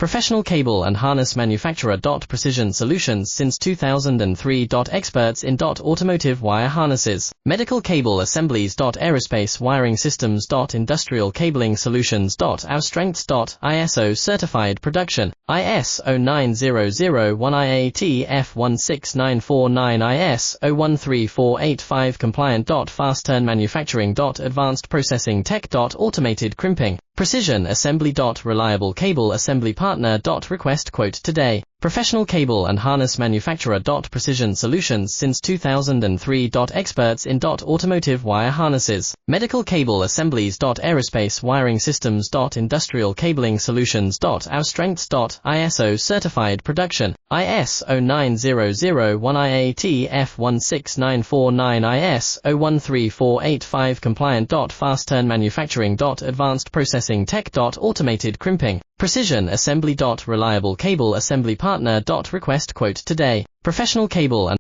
Professional cable and harness manufacturer. Precision Solutions since 2003. Experts in automotive wire harnesses, medical cable assemblies. Aerospace wiring systems. Industrial cabling solutions. Our strengths. ISO certified production, IS 09001 IATF16949 IS 013485 compliant. Fast turn manufacturing. Advanced processing tech. Automated crimping, precision assembly. Reliable cable assembly partner. Request quote today. Professional cable and harness manufacturer. Precision Solutions since 2003. Experts in automotive wire harnesses, medical cable assemblies. Aerospace wiring systems. Industrial cabling solutions. Our strengths. ISO certified production, IS 09001 IATF16949 IS 013485 compliant. Fast turn manufacturing. Advanced processing tech. Automated crimping, precision assembly. Reliable cable assembly partner. Request quote today. Professional cable and